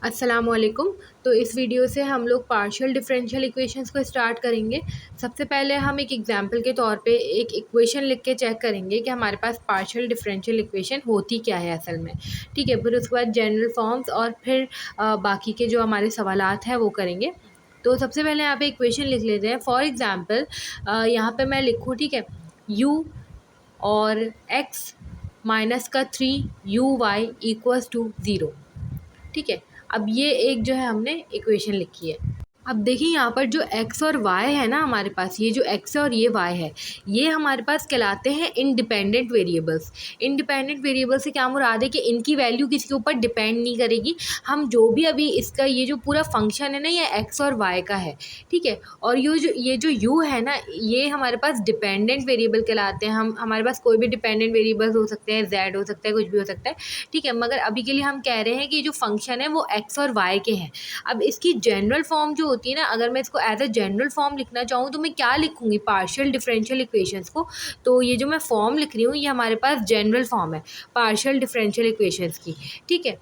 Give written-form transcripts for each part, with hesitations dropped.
अस्सलाम वालेकुम। तो इस वीडियो से हम लोग पार्शियल डिफरेंशियल इक्वेशंस को स्टार्ट करेंगे। सबसे पहले हम एक एग्जांपल के तौर पे एक इक्वेशन लिख के चेक करेंगे कि हमारे पास पार्शियल डिफरेंशियल इक्वेशन होती क्या है असल में। ठीक है, फिर उसके बाद जनरल फॉर्म्स और फिर बाकी के जो हमारे सवालात हैं वो करेंगे। तो सबसे पहले यहाँ पे इक्वेशन लिख लेते हैं। फॉर एग्ज़ाम्पल यहाँ पे मैं लिखूँ, ठीक है, u और x माइनस का 3 u y = 0। ठीक है, अब ये एक जो है हमने इक्वेशन लिखी है। अब देखिए यहाँ पर जो x और y है ना हमारे पास, ये जो x है और ये y है, ये हमारे पास कहलाते हैं इंडिपेंडेंट वेरिएबल्स। इंडिपेंडेंट वेरिएबल से क्या मुराद है कि इनकी वैल्यू किसी के ऊपर डिपेंड नहीं करेगी। हम जो भी अभी इसका ये जो पूरा फंक्शन है ना, ये x और y का है। ठीक है, और ये जो u है ना, ये हमारे पास डिपेंडेंट वेरिएबल कहलाते हैं। हमारे पास कोई भी डिपेंडेंट वेरिएबल्स हो सकते हैं, z हो सकता है, कुछ भी हो सकता है। ठीक है, मगर अभी के लिए हम कह रहे हैं कि जो फंक्शन है वो x और y के हैं। अब इसकी जनरल फॉर्म जो होती है ना, अगर मैं इसको एज अ जनरल फॉर्म लिखना चाहूँ तो मैं क्या लिखूँगी पार्शियल डिफरेंशियल इक्वेशंस को। तो ये जो मैं फॉर्म लिख रही हूँ ये हमारे पास जनरल फॉर्म है पार्शियल डिफरेंशियल इक्वेशंस की। ठीक है,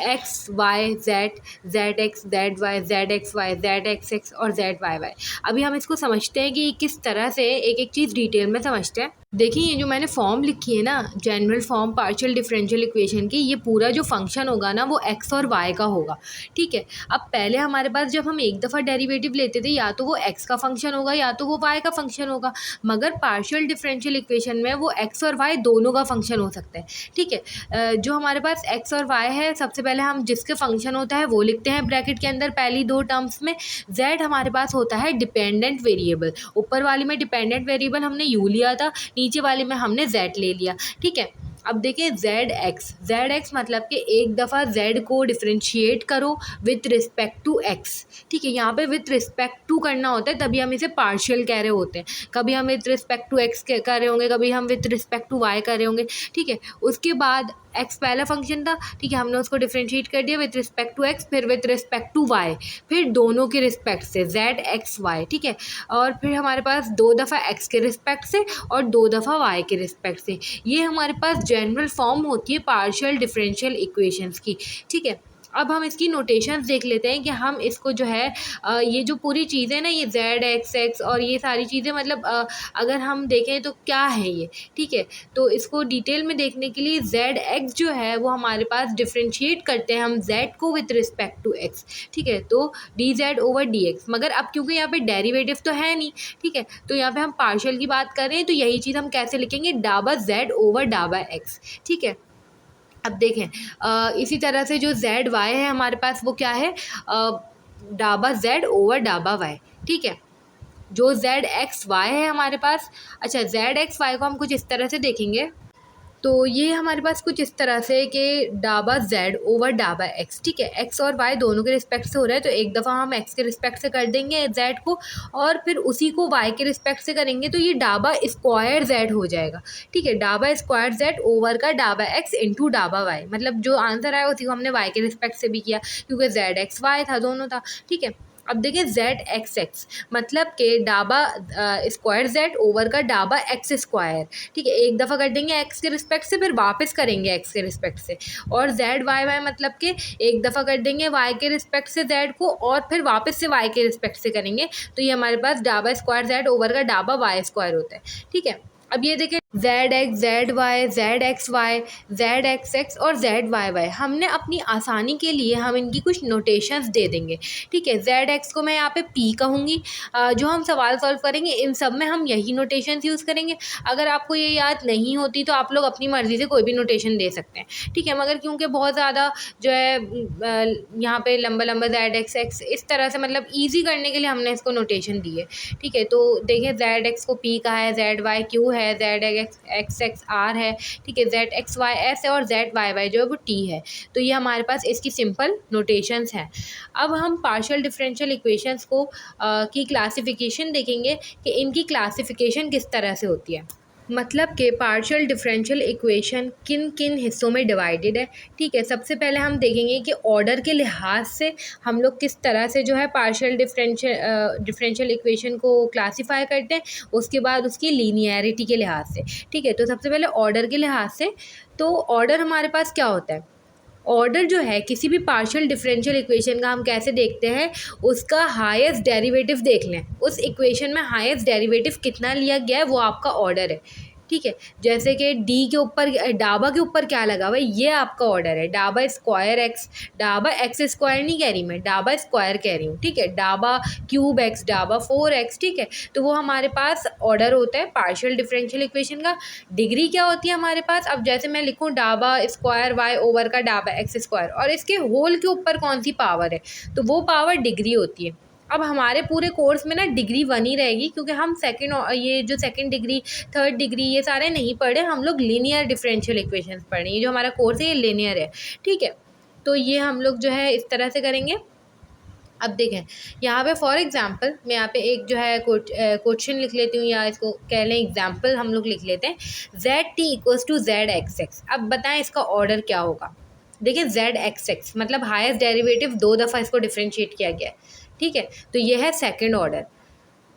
x y z, z x z y, z x y, z x x और जेड वाई वाई। अभी हम इसको समझते हैं कि किस तरह से एक एक चीज़ डिटेल में समझते हैं। देखिए ये जो मैंने फॉर्म लिखी है ना, general form partial differential equation की, ये पूरा जो फंक्शन होगा ना वो एक्स और वाई का होगा। ठीक है, अब पहले हमारे पास जब हम एक दफ़ा डेरिवेटिव लेते थे या तो वो एक्स का फंक्शन होगा या तो वो वाई का फंक्शन होगा, मगर पार्शियल डिफरेंशियल इक्वेशन में वो एक्स और वाई दोनों का फंक्शन हो सकता है। ठीक है, जो हमारे पास एक्स और वाई है, सबसे पहले हम जिसके फंक्शन होता है वो लिखते हैं ब्रैकेट के अंदर पहली दो टर्म्स में। जेड हमारे पास होता है डिपेंडेंट वेरिएबल। ऊपर वाली में डिपेंडेंट वेरिएबल हमने यू लिया था, नीचे वाले में हमने z ले लिया। ठीक है, अब देखें जेड एक्स मतलब कि एक दफ़ा z को डिफ्रेंशिएट करो विथ रिस्पेक्ट टू x। ठीक है, यहाँ पे विथ रिस्पेक्ट टू करना होता है, तभी हम इसे पार्शियल कह रहे होते हैं। कभी हम विथ रिस्पेक्ट टू x कर रहे होंगे, कभी हम विथ रिस्पेक्ट टू y कर रहे होंगे। ठीक है, उसके बाद x पहला फंक्शन था, ठीक है, हमने उसको डिफ्रेंशिएट कर दिया विथ रिस्पेक्ट टू x, फिर विथ रिस्पेक्ट टू y, फिर दोनों के रिस्पेक्ट से z x y। ठीक है, और फिर हमारे पास दो दफ़ा x के रिस्पेक्ट से और दो दफ़ा y के रिस्पेक्ट से। ये हमारे पास जनरल फॉर्म होती है पार्शियल डिफरेंशियल इक्वेशंस की। ठीक है, अब हम इसकी नोटेशंस देख लेते हैं कि हम इसको जो है ये जो पूरी चीज़ें ना, ये जेड एक्स एक्स और ये सारी चीज़ें, मतलब अगर हम देखें तो क्या है ये। ठीक है, तो इसको डिटेल में देखने के लिए जेड एक्स जो है वो हमारे पास डिफ्रेंशिएट करते हैं हम जेड को विथ रिस्पेक्ट टू एक्स। ठीक है, तो D Z over D x, मगर अब क्योंकि यहाँ पे डेरिवेटिव तो है नहीं, ठीक है, तो यहाँ पे हम पार्शियल की बात कर रहे हैं, तो यही चीज़ हम कैसे लिखेंगे, डाबा जेड ओवर डाबा एक्स। ठीक है, अब देखें इसी तरह से जो जेड वाई है हमारे पास वो क्या है, डाबा जेड ओवर डाबा वाई। ठीक है, जो जेड एक्स वाई है हमारे पास, अच्छा जेड एक्स वाई को हम कुछ इस तरह से देखेंगे। तो ये हमारे पास कुछ इस तरह से कि डाबा जेड ओवर डाबा एक्स। ठीक है, एक्स और वाई दोनों के रिस्पेक्ट से हो रहा है, तो एक दफ़ा हम एक्स के रिस्पेक्ट से कर देंगे जेड को और फिर उसी को वाई के रिस्पेक्ट से करेंगे, तो ये डाबा स्क्वायर जेड हो जाएगा। ठीक है, डाबा स्क्वायर जेड ओवर का डाबा एक्स इंटू डाबा वाई, मतलब जो आंसर आया उसी को हमने वाई के रिस्पेक्ट से भी किया क्योंकि जेड एक्स वाई था, दोनों था। ठीक है, अब देखिए जेड एक्स एक्स मतलब कि डाबा स्क्वायर जेड ओवर का डाबा एक्स स्क्वायर। ठीक है, एक दफ़ा कर देंगे एक्स के रिस्पेक्ट से, फिर वापस करेंगे एक्स के रिस्पेक्ट से। और जेड वाई वाई मतलब कि एक दफ़ा कर देंगे वाई के रिस्पेक्ट से जेड को और फिर वापस से वाई के रिस्पेक्ट से करेंगे, तो ये हमारे पास डाबा स्क्वायर जेड ओवर का डाबा वाई स्क्वायर होता है। ठीक है, अब ये देखें z x z y, z x y, z x x और जेड वाई वाई, हमने अपनी आसानी के लिए हम इनकी कुछ नोटेशंस दे देंगे। ठीक है, जेड एक्स को मैं यहाँ पे पी कहूँगी। जो हम सवाल सॉल्व करेंगे इन सब में हम यही नोटेशंस यूज़ करेंगे। अगर आपको ये याद नहीं होती तो आप लोग अपनी मर्ज़ी से कोई भी नोटेशन दे सकते हैं। ठीक है, मगर क्योंकि बहुत ज़्यादा जो है यहाँ पे लंबा लंबा जेड एक्स एक्स इस तरह से, मतलब ईजी करने के लिए हमने इसको नोटेशन दी है। ठीक है, तो देखिए जेड एक्स को पी कहा है, जेड वाई क्यू है, जेड एक्स एक्स आर है। ठीक है, जेड एक्स वाई एस है और जेड वाई वाई जो है वो टी है। तो ये हमारे पास इसकी सिंपल नोटेशंस हैं। अब हम पार्शियल डिफरेंशियल इक्वेशंस को की क्लासिफिकेशन देखेंगे कि इनकी क्लासिफिकेशन किस तरह से होती है, मतलब कि पार्शियल डिफरेंशियल इक्वेशन किन किन हिस्सों में डिवाइडेड है। ठीक है, सबसे पहले हम देखेंगे कि ऑर्डर के लिहाज से हम लोग किस तरह से जो है पार्शियल डिफरेंशियल इक्वेशन को क्लासीफाई करते हैं, उसके बाद उसकी लीनियरिटी के लिहाज से। ठीक है, तो सबसे पहले ऑर्डर के लिहाज से, तो ऑर्डर हमारे पास क्या होता है, ऑर्डर जो है किसी भी पार्शियल डिफरेंशियल इक्वेशन का हम कैसे देखते हैं, उसका हाईएस्ट डेरिवेटिव देख लें, उस इक्वेशन में हाईएस्ट डेरिवेटिव कितना लिया गया है वो आपका ऑर्डर है। ठीक है, जैसे कि डी के ऊपर डाबा के ऊपर क्या लगा हुआ है, ये आपका ऑर्डर है, डाबा स्क्वायर एक्स, डाबा एक्स स्क्वायर नहीं कह रही मैं, डाबा स्क्वायर कह रही हूँ। ठीक है, डाबा क्यूब एक्स, डाबा 4x। ठीक है, तो वो हमारे पास ऑर्डर होता है पार्शियल डिफरेंशियल इक्वेशन का। डिग्री क्या होती है हमारे पास, अब जैसे मैं लिखूँ डाबा स्क्वायर वाई ओवर का डाबा एक्स स्क्वायर, और इसके होल के ऊपर कौन सी पावर है, तो वो पावर डिग्री होती है। अब हमारे पूरे कोर्स में ना डिग्री 1 ही रहेगी, क्योंकि हम ये जो सेकंड डिग्री, थर्ड डिग्री, ये सारे नहीं पढ़े, हम लोग लीनियर डिफरेंशियल इक्वेशंस पढ़ रहे हैं। ये जो हमारा कोर्स है ये लीनियर है। ठीक है, तो ये हम लोग जो है इस तरह से करेंगे। अब देखें यहाँ पे फॉर एग्जांपल मैं यहाँ पे एक जो है क्वेश्चन लिख लेती हूँ, या इसको कह लें एग्जांपल हम लोग लिख लेते हैं। ZT equals to ZXX। अब बताएं इसका ऑर्डर क्या होगा। देखिए ZXX मतलब हाईएस्ट डेरिवेटिव 2 दफ़ा इसको डिफ्रेंशिएट किया गया है। ठीक है, तो ये है सेकंड ऑर्डर।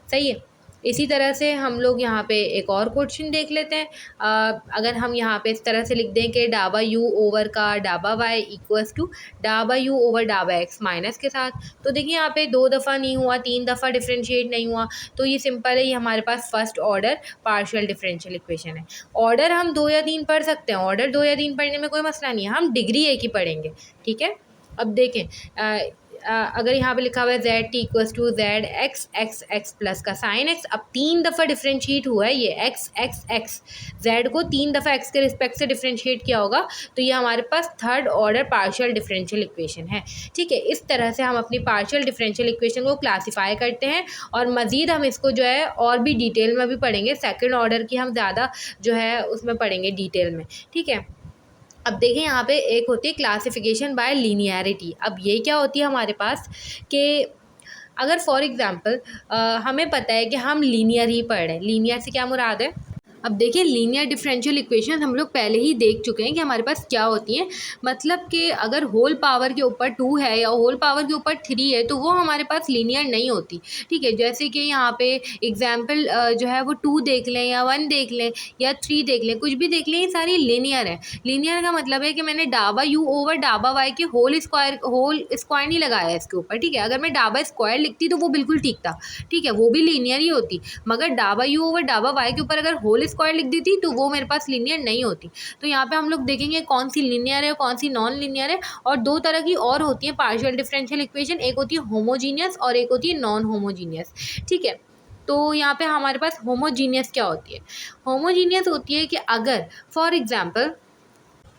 सही है। इसी तरह से हम लोग यहाँ पे एक और क्वेश्चन देख लेते हैं। अगर हम यहाँ पे इस तरह से लिख दें कि डाबा यू ओवर का डाबा वाई इक्वल्स टू डाबा यू ओवर डाबा एक्स माइनस के साथ, तो देखिए यहाँ पे 2 दफ़ा नहीं हुआ, 3 दफ़ा डिफ्रेंशिएट नहीं हुआ, तो ये सिंपल है, ये हमारे पास first order partial differential equation है। ऑर्डर हम 2 या 3 पढ़ सकते हैं, ऑर्डर 2 या 3 पढ़ने में कोई मसला नहीं है, हम डिग्री एक ही पढ़ेंगे। ठीक है, अब देखें अगर यहाँ पे लिखा हुआ है ZT equals to z x x x plus का साइन एक्स, अब 3 दफ़ा डिफ्रेंशिएट हुआ है ये एक्स एक्स एक्स, जेड को 3 दफ़ा एक्स के रिस्पेक्ट से डिफ्रेंशिएट किया होगा, तो ये हमारे पास third order partial differential equation है। ठीक है, इस तरह से हम अपनी पार्शियल डिफरेंशियल इक्वेशन को क्लासीफाई करते हैं, और मज़ीद हम इसको जो है और भी डिटेल में भी पढ़ेंगे। सेकेंड ऑर्डर की हम ज़्यादा जो है उसमें पढ़ेंगे डिटेल में। ठीक है, अब देखें यहाँ पे एक होती है क्लासिफिकेशन बाय लीनियरिटी। अब ये क्या होती है हमारे पास कि अगर फॉर एग्जांपल हमें पता है कि हम लीनियर ही पढ़ रहे हैं, लीनियर से क्या मुराद है। अब देखिए लीनियर डिफरेंशियल इक्वेशन हम लोग पहले ही देख चुके हैं कि हमारे पास क्या होती हैं। मतलब कि अगर होल पावर के ऊपर 2 है या होल पावर के ऊपर 3 है, तो वो हमारे पास लीनियर नहीं होती। ठीक है, जैसे कि यहाँ पे एग्जाम्पल जो है वो 2 देख लें या 1 देख लें या 3 देख लें, कुछ भी देख लें, ये सारी लीनियर है। लीनियर का मतलब है कि मैंने डाबा यू ओवर डाबा वाई के होल स्क्वायर नहीं लगाया है इसके ऊपर। ठीक है, अगर मैं डाबा स्क्वायर लिखती तो वो बिल्कुल ठीक था। ठीक है, वो भी लीनियर ही होती, मगर डाबा यू ओवर डाबा वाई के ऊपर अगर होल स्क्वायर लिख दी थी तो वो मेरे पास लीनियर नहीं होती। तो यहाँ पे हम लोग देखेंगे कौन सी लीनियर है कौन सी नॉन लीनियर है। और 2 तरह की और होती है पार्शियल डिफरेंशियल इक्वेशन, एक होती है होमोजीनियस और एक होती है नॉन होमोजीनियस। ठीक है, तो यहाँ पे हमारे पास होमोजीनियस क्या होती है। होमोजीनियस होती है कि अगर फॉर एग्जाम्पल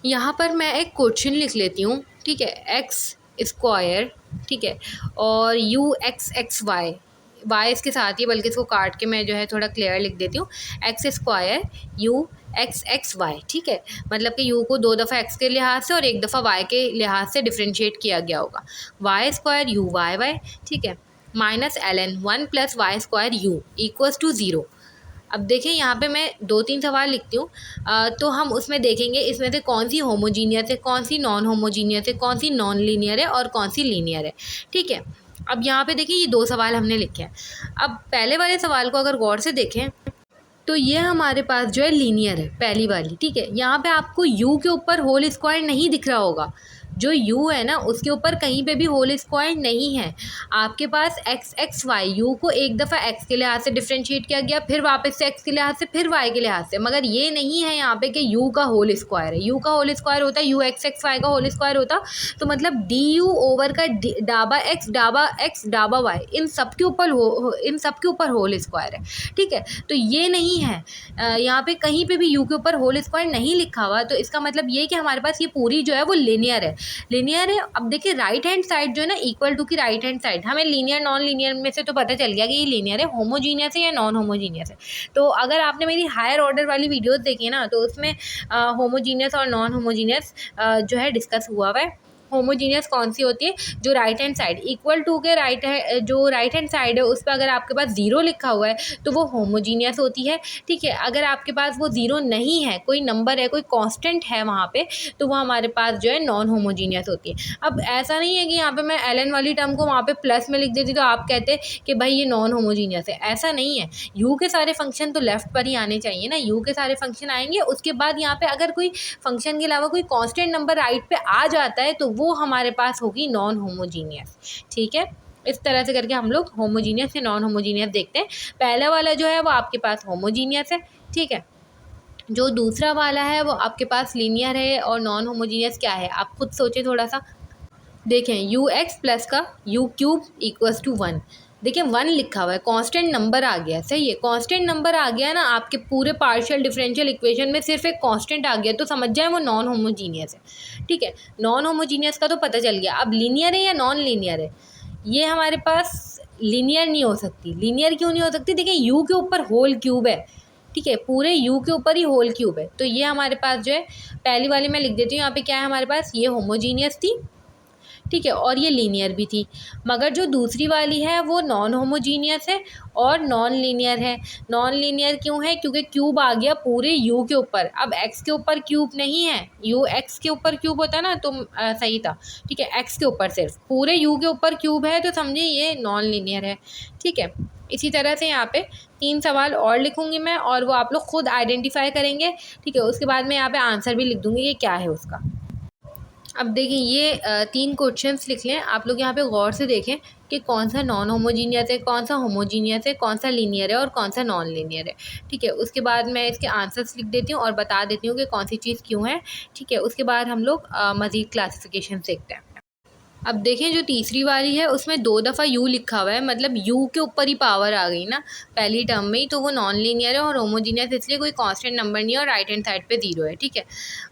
यहाँ पर मैं एक क्वेश्चन लिख लेती हूँ। ठीक है, एक्स स्क्वायर, ठीक है, और u x x y, y इसके साथ ही, बल्कि इसको काट के मैं जो है थोड़ा क्लियर लिख देती हूँ, x square u x x y. ठीक है, मतलब कि यू को 2 दफ़ा एक्स के लिहाज से और 1 दफ़ा वाई के लिहाज से डिफ्रेंशिएट किया गया होगा। Y square u y y, ठीक है, minus ln 1 plus y square u equals to 0। अब देखें यहाँ पे मैं 2-3 सवाल लिखती हूँ, तो हम उसमें देखेंगे इसमें से कौन सी होमोजीनियस है, कौन सी नॉन होमोजीनियस है, कौन सी नॉन लीनियर है और कौन सी लीनियर है। ठीक है, अब यहाँ पे देखिए ये 2 सवाल हमने लिखे हैं। अब पहले वाले सवाल को अगर गौर से देखें तो ये हमारे पास जो है लीनियर है, पहली वाली। ठीक है, यहाँ पे आपको u के ऊपर होल स्क्वायर नहीं दिख रहा होगा, जो u है ना उसके ऊपर कहीं पे भी होल स्क्वायर नहीं है। आपके पास एक्स एक्स वाई, यू को 1 दफ़ा x के लिहाज से डिफ्रेंशिएट किया गया, फिर वापस से x के लिहाज से, फिर y के लिहाज से, मगर ये नहीं है यहाँ पे कि u का होल स्क्वायर है। u का होल स्क्वायर होता है यू एक्स एक्स वाई का होल स्क्वायर होता, तो मतलब डी यू ओवर का डाबा एक्स डाबा वाई, इन सब के ऊपर होल स्क्वायर है। ठीक है, तो ये नहीं है, यहाँ पे कहीं पे भी u के ऊपर होल स्क्वायर नहीं लिखा हुआ, तो इसका मतलब ये कि हमारे पास ये पूरी जो है वो लीनियर है। अब देखिए राइट हैंड साइड जो है ना इक्वल टू की राइट हैंड साइड, हमें लीनियर नॉन लीनियर में से तो पता चल गया कि ये लीनियर है, होमोजीनियस है या नॉन होमोजीनियस है। तो अगर आपने मेरी हायर ऑर्डर वाली वीडियोस देखी है ना, तो उसमें होमोजीनियस और नॉन होमोजीनियस जो है डिस्कस हुआ हुआ है। होमोजीनियस कौन सी होती है, जो right hand side equal to के जो राइट हैंड साइड है उस पर अगर आपके पास ज़ीरो लिखा हुआ है तो वो होमोजीनियस होती है। ठीक है, अगर आपके पास वो ज़ीरो नहीं है, कोई नंबर है, कोई कांस्टेंट है वहाँ पे, तो वो हमारे पास जो है नॉन होमोजीनियस होती है। अब ऐसा नहीं है कि यहाँ पे मैं ln वाली टर्म को वहाँ पे प्लस में लिख देती तो आप कहते कि भाई ये नॉन होमोजीनियस है, ऐसा नहीं है। यू के सारे फंक्शन तो लेफ्ट पर ही आने चाहिए ना, यू के सारे फंक्शन आएंगे, उसके बाद यहाँ पे अगर कोई फंक्शन के अलावा कोई कांस्टेंट नंबर राइट पे आ जाता है तो वो हमारे पास होगी नॉन होमोजीनियस। ठीक है, इस तरह से करके हम लोग होमोजीनियस या नॉन होमोजीनियस देखते हैं। पहला वाला जो है वो आपके पास होमोजीनियस है। ठीक है, जो दूसरा वाला है वो आपके पास लीनियर है। और नॉन होमोजीनियस क्या है, आप खुद सोचें थोड़ा सा। देखें, यू एक्स प्लस का यू क्यूब इक्वल्स टू 1। देखिए 1 लिखा हुआ है, कांस्टेंट नंबर आ गया, सही है, कांस्टेंट नंबर आ गया ना आपके पूरे पार्शियल डिफरेंशियल इक्वेशन में, सिर्फ एक कांस्टेंट आ गया तो समझ जाए वो नॉन होमोजीनियस है। ठीक है, नॉन होमोजीनियस का तो पता चल गया। अब लीनियर है या नॉन लीनियर है, ये हमारे पास लीनियर नहीं हो सकती। लीनियर क्यों नहीं हो सकती, देखिए यू के ऊपर होल क्यूब है। ठीक है, पूरे यू के ऊपर ही होल क्यूब है, तो ये हमारे पास जो है, पहली वाली मैं लिख देती हूँ यहाँ पे, क्या है हमारे पास, ये होमोजीनियस थी। ठीक है, और ये लीनियर भी थी। मगर जो दूसरी वाली है वो नॉन होमोजीनियस है और नॉन लीनियर है। नॉन लीनियर क्यों है, क्योंकि क्यूब आ गया पूरे यू के ऊपर। अब एक्स के ऊपर क्यूब नहीं है, यू एक्स के ऊपर क्यूब होता ना तो सही था। ठीक है, एक्स के ऊपर सिर्फ, पूरे यू के ऊपर क्यूब है तो समझिए ये नॉन लीनियर है। ठीक है, इसी तरह से यहाँ पे 3 सवाल और लिखूंगी मैं और वो आप लोग खुद आइडेंटिफाई करेंगे। ठीक है, उसके बाद मैं यहाँ पे आंसर भी लिख दूंगी कि क्या है उसका। अब देखिए ये 3 क्वेश्चंस लिख लें आप लोग, यहाँ पे गौर से देखें कि कौन सा नॉन होमोजीनियस है, कौन सा होमोजीनियस है, कौन सा लीनियर है और कौन सा नॉन लीनियर है। ठीक है, उसके बाद मैं इसके आंसर्स लिख देती हूँ और बता देती हूँ कि कौन सी चीज़ क्यों है। ठीक है, उसके बाद हम लोग मज़ीद क्लासिफिकेशन सीखते हैं। अब देखें, जो तीसरी वाली है उसमें 2 दफ़ा यू लिखा हुआ है, मतलब यू के ऊपर ही पावर आ गई ना पहली टर्म में ही, तो वो नॉन लीनियर है। और होमोजीनियस इसलिए कोई कांस्टेंट नंबर नहीं है और राइट हैंड साइड पे 0 है। ठीक है,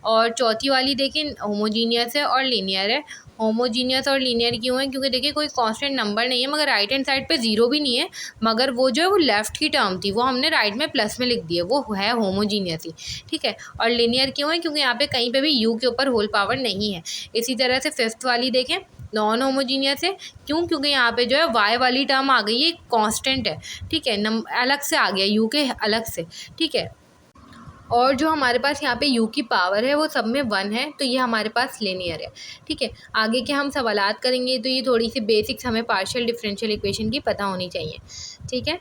और चौथी वाली देखें, होमोजीनियस है और लीनियर है। होमोजीनियस और लीनियर क्यों है, क्योंकि देखिए कोई कांस्टेंट नंबर नहीं है मगर राइट हैंड साइड पे 0 भी नहीं है, मगर वो जो है वो लेफ़्ट की टर्म थी, वो हमने राइट में प्लस में लिख दी है, वो है होमोजीनियस ही। ठीक है, और लीनियर क्यों है, क्योंकि यहाँ पे कहीं पे भी यू के ऊपर होल पावर नहीं है। इसी तरह से फिफ्थ वाली देखें, नॉन होमोजीनियस है। क्यों, क्योंकि यहाँ पे जो है वाई वाली टर्म आ गई, ये कांस्टेंट है। ठीक है, अलग से आ गया यू के अलग से। ठीक है, और जो हमारे पास यहाँ पे यू की पावर है वो सब में 1 है, तो ये हमारे पास लीनियर है। ठीक है, आगे के हम सवालात करेंगे तो ये थोड़ी सी बेसिक्स हमें पार्शियल डिफरेंशियल इक्वेशन की पता होनी चाहिए। ठीक है,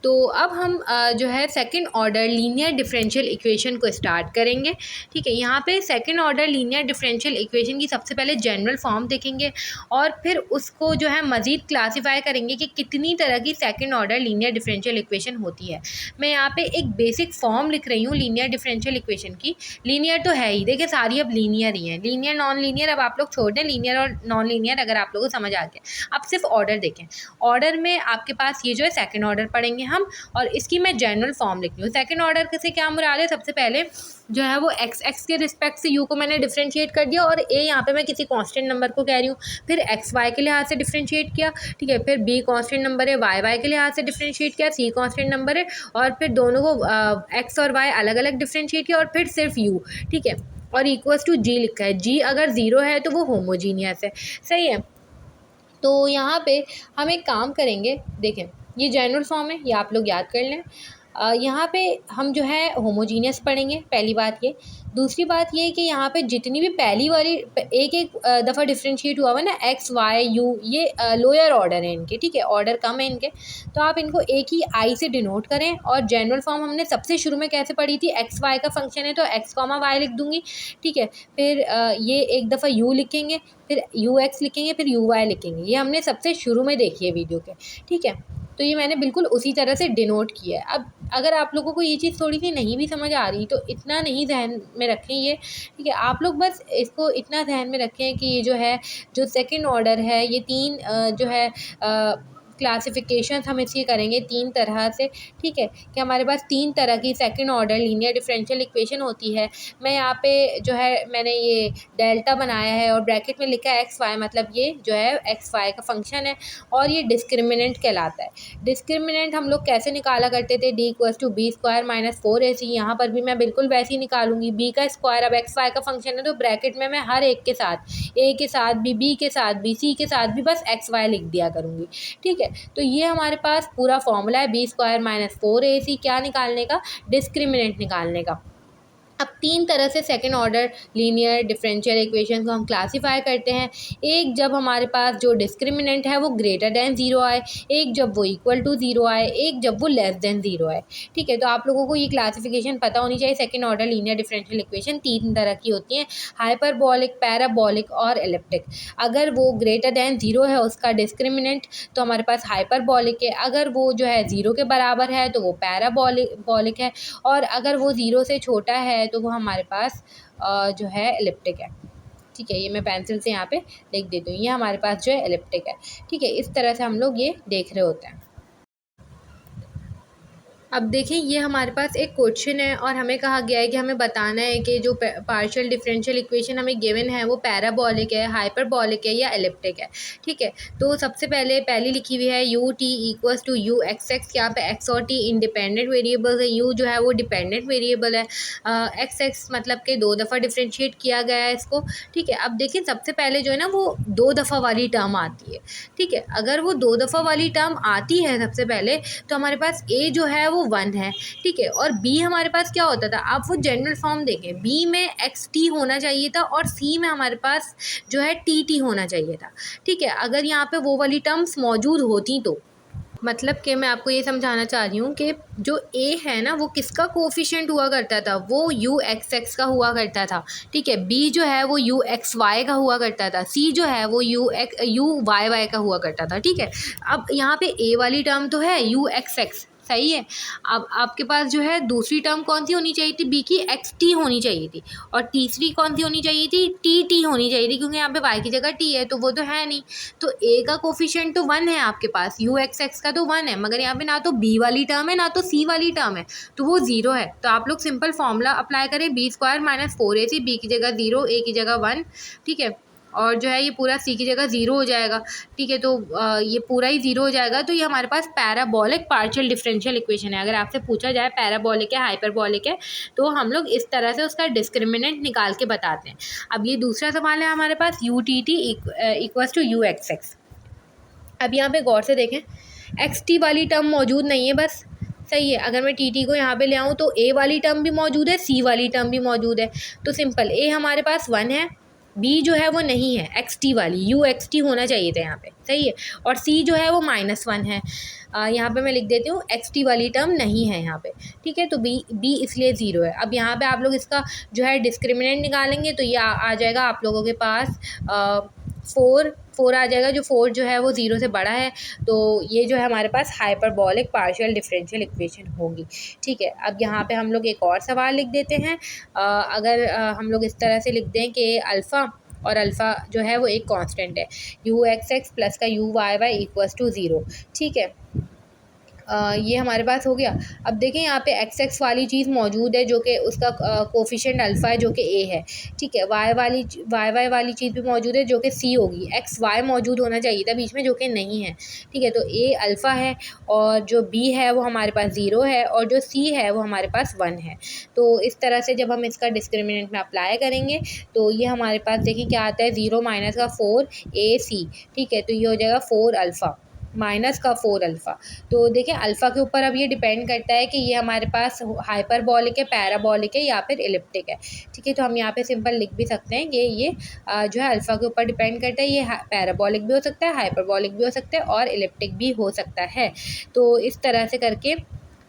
तो अब हम जो है second order linear differential equation को स्टार्ट करेंगे। ठीक है, यहाँ पे second order linear differential equation की सबसे पहले जनरल फॉर्म देखेंगे और फिर उसको जो है मज़ीद क्लासीफाई करेंगे कि कितनी तरह की second order linear differential equation होती है। मैं यहाँ पे एक बेसिक फॉर्म लिख रही हूँ लीनियर डिफरेंशियल इक्वेशन की। लीनियर तो है ही, देखिए सारी अब लीनियर ही हैं, लीनियर नॉन लीनियर अब आप लोग छोड़ दें, लीनियर और नॉन लीनियर अगर आप लोगों को समझ आ गया। आप सिर्फ ऑर्डर देखें, ऑर्डर में आपके पास ये जो है सेकंड ऑर्डर पढ़ेंगे हम, और इसकी मैं जनरल फॉर्म लिख रही हूँ। सेकंड ऑर्डर से क्या मुराद है, सबसे पहले जो है वो एक्स के रिस्पेक्ट से यू को मैंने डिफरेंशिएट कर दिया, और ए यहाँ पे मैं किसी कांस्टेंट नंबर को कह रही हूँ, फिर एक्स वाई के लिहाज से डिफरेंशिएट किया। ठीक है, फिर बी कांस्टेंट नंबर है, वाई के लिहाज से डिफरेंशिएट किया, सी कांस्टेंट नंबर है, और फिर दोनों को एक्स और वाई अलग अलग डिफरेंशिएट किया, और फिर सिर्फ यू। ठीक है, और इक्वल्स टू जी लिखा है, जी अगर 0 है तो वो होमोजीनियस है। सही है, तो यहाँ पे हम एक काम करेंगे, देखें ये जनरल फॉर्म है, ये आप लोग याद कर लें। यहाँ पे हम जो है होमोजीनियस पढ़ेंगे, पहली बात ये। दूसरी बात ये कि यहाँ पे जितनी भी पहली वाली एक एक दफ़ा डिफरेंशिएट हुआ हुआ ना एक्स वाई यू, ये लोअर ऑर्डर है इनके। ठीक है, ऑर्डर कम है इनके, तो आप इनको एक ही आई से डिनोट करें। और जनरल फॉर्म हमने सबसे शुरू में कैसे पढ़ी थी, एक्स वाई का फंक्शन है तो एक्स कॉमा वाई लिख दूँगी। ठीक है, फिर ये एक दफ़ा यू लिखेंगे, फिर यू एक्स लिखेंगे, फिर यू वाई लिखेंगे, ये हमने सबसे शुरू में देखी है वीडियो के। ठीक है, तो ये मैंने बिल्कुल उसी तरह से डिनोट किया है। अब अगर आप लोगों को ये चीज़ थोड़ी सी नहीं भी समझ आ रही तो इतना नहीं ध्यान में रखें ये। ठीक है, आप लोग बस इसको इतना ध्यान में रखें कि ये जो है जो सेकंड ऑर्डर है, ये 3 जो है क्लासिफिकेशन हम इसकी करेंगे 3 तरह से, ठीक है, कि हमारे पास 3 तरह की second order linear differential equation होती है। मैं यहाँ पे जो है मैंने ये डेल्टा बनाया है और ब्रैकेट में लिखा है एक्स वाई, मतलब ये जो है एक्स वाई का फंक्शन है और ये डिस्क्रिमिनेंट कहलाता है। डिस्क्रिमिनेंट हम लोग कैसे निकाला करते थे, D equals to b square minus 4ac। यहाँ पर भी मैं बिल्कुल वैसे ही निकालूंगी, बी का स्क्वायर, अब एक्स वाई का फंक्शन है तो ब्रैकेट में मैं हर एक के साथ, ए के साथ भी, बी के साथ भी, सी के साथ भी बस एक्स वाई लिख दिया करूँगी, ठीक है। तो ये हमारे पास पूरा फॉर्मूला है बी स्क्वायर माइनस 4ac, क्या निकालने का, डिस्क्रिमिनेंट निकालने का। अब 3 तरह से second order linear differential equation को हम क्लासीफाई करते हैं। एक जब हमारे पास जो डिस्क्रिमिनेंट है वो ग्रेटर दैन 0 आए, एक जब वो इक्वल टू 0 आए, एक जब वो लेस दैन 0 आए, ठीक है। तो आप लोगों को ये क्लासिफिकेशन पता होनी चाहिए। Second order linear differential equation 3 तरह की होती हैं, हाइपरबॉलिक, पैराबॉलिक और एलिप्टिक। अगर वो ग्रेटर दैन 0 है उसका डिस्क्रिमिनेंट तो हमारे पास हाइपरबॉलिक है, अगर वो जो है 0 के बराबर है तो वो पैराबॉलिक है, और अगर वो 0 से छोटा है तो वो हमारे पास जो है एलिप्टिक है, ठीक है। ये मैं पेंसिल से यहाँ पे लिख देती हूँ, ये हमारे पास जो है एलिप्टिक है, ठीक है। इस तरह से हम लोग ये देख रहे होते हैं। अब देखें, ये हमारे पास एक क्वेश्चन है और हमें कहा गया है कि हमें बताना है कि जो पार्शियल डिफरेंशियल इक्वेशन हमें गिवन है वो पैराबॉलिक है, हाइपरबॉलिक है या एलिप्टिक है, ठीक है। तो सबसे पहली लिखी हुई है u t equals to u x x. यहाँ पे एक्स और टी इंडिपेंडेंट वेरिएबल्स है, यू जो है वो डिपेंडेंट वेरिएबल है, एक्स एक्स मतलब कि 2 दफ़ा डिफ्रेंशिएट किया गया है इसको, ठीक है। अब देखिए सबसे पहले जो है ना वो 2 दफ़ा वाली टर्म आती है, ठीक है। अगर वो 2 दफ़ा वाली टर्म आती है सबसे पहले तो हमारे पास ए जो है वो 1 है, ठीक है। और बी हमारे पास क्या होता था, आप वो जनरल फॉर्म देखें, बी में एक्स टी होना चाहिए था और सी में हमारे पास जो है टी टी होना चाहिए था, ठीक है। अगर यहाँ पे वो वाली टर्म्स मौजूद होती तो मतलब कि मैं आपको ये समझाना चाह रही हूँ कि जो ए है ना वो किसका कोफिशिएंट हुआ करता था, वो यू एक्स एक्स का हुआ करता था, ठीक है। बी जो है वो यू एक्स वाई का हुआ करता था, सी जो है वो यू वाई वाई का हुआ करता था, ठीक है। अब यहाँ पे ए वाली टर्म तो है यू एक्स एक्स, सही है। अब आपके पास जो है दूसरी टर्म कौन सी होनी चाहिए थी, बी की एक्स टी होनी चाहिए थी, और तीसरी कौन सी होनी चाहिए थी, टी टी होनी चाहिए थी, क्योंकि यहाँ पे वाई की जगह टी है तो वो तो है नहीं। तो ए का कोफिशिएंट तो 1 है आपके पास, यू एक्स एक्स का तो 1 है, मगर यहाँ पे ना तो बी वाली टर्म है ना तो सी वाली टर्म है, तो वो 0 है। तो आप लोग सिंपल फॉर्मूला अप्लाई करें, b square minus 4ac, b की जगह 0, ए की जगह 1, ठीक है। और जो है ये पूरा सी की जगह 0 हो जाएगा, ठीक है। तो ये पूरा ही 0 हो जाएगा। तो ये हमारे पास पैराबॉलिक पार्शियल डिफरेंशियल इक्वेशन है। अगर आपसे पूछा जाए पैराबॉलिक है हाइपरबॉलिक है तो हम लोग इस तरह से उसका डिस्क्रिमिनेंट निकाल के बताते हैं। अब ये दूसरा सवाल है हमारे पास, u t t equals to u x x. अब यहाँ पे गौर से देखें, एक्स टी वाली टर्म मौजूद नहीं है, बस सही है। अगर मैं टी टी को यहाँ पे ले आऊँ तो ए वाली टर्म भी मौजूद है, सी वाली टर्म भी मौजूद है। तो सिंपल ए हमारे पास 1 है, बी जो है वो नहीं है, एक्स टी वाली, यू एक्स टी होना चाहिए था यहाँ पे, सही है। और सी जो है वो -1 है, यहाँ पे मैं लिख देती हूँ एक्स टी वाली टर्म नहीं है यहाँ पे, ठीक है। तो बी इसलिए 0 है। अब यहाँ पे आप लोग इसका जो है डिस्क्रिमिनेंट निकालेंगे तो ये आ जाएगा आप लोगों के पास 4 आ जाएगा, जो 4 जो है वो 0 से बड़ा है, तो ये जो है हमारे पास हाइपरबॉलिक पार्शियल डिफरेंशियल इक्वेशन होगी, ठीक है। अब यहाँ पे हम लोग एक और सवाल लिख देते हैं। अगर हम लोग इस तरह से लिख दें कि अल्फ़ा और अल्फ़ा जो है वो एक कांस्टेंट है, यू एक्स एक्स प्लस का u y y equals to 0, ठीक है। ये हमारे पास हो गया। अब देखें यहाँ पे एक्स एक्स वाली चीज़ मौजूद है जो कि उसका कोफिशिएंट अल्फ़ा है जो कि ए है, ठीक है। वाई वाई वाली चीज़ भी मौजूद है जो कि सी होगी, एक्स वाई मौजूद होना चाहिए था बीच में जो कि नहीं है, ठीक है। तो ए अल्फ़ा है और जो बी है वो हमारे पास 0 है और जो सी है वो हमारे पास 1 है। तो इस तरह से जब हम इसका डिस्क्रिमिनेंट में अप्लाई करेंगे तो ये हमारे पास देखें क्या आता है, 0 माइनस का 4ac, ठीक है। तो ये हो जाएगा 4 अल्फ़ा माइनस का 4 अल्फ़ा। तो देखिए अल्फ़ा के ऊपर अब ये डिपेंड करता है कि ये हमारे पास हाइपरबॉलिक है, पैराबॉलिक है या फिर एलिप्टिक है, ठीक है। तो हम यहाँ पे सिंपल लिख भी सकते हैं कि ये जो है अल्फ़ा के ऊपर डिपेंड करता है, ये पैराबॉलिक भी हो सकता है, हाइपरबॉलिक भी हो सकता है और एलिप्टिक भी हो सकता है। तो इस तरह से करके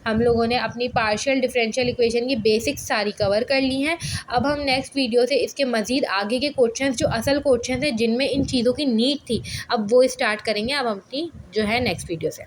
हम लोगों ने अपनी पार्शियल डिफरेंशियल इक्वेशन की बेसिक्स सारी कवर कर ली हैं। अब हम नेक्स्ट वीडियो से इसके मज़ीद आगे के क्वेश्चंस जो असल क्वेश्चंस हैं जिनमें इन चीज़ों की नीड थी, अब वो स्टार्ट करेंगे अब अपनी जो है नेक्स्ट वीडियो से।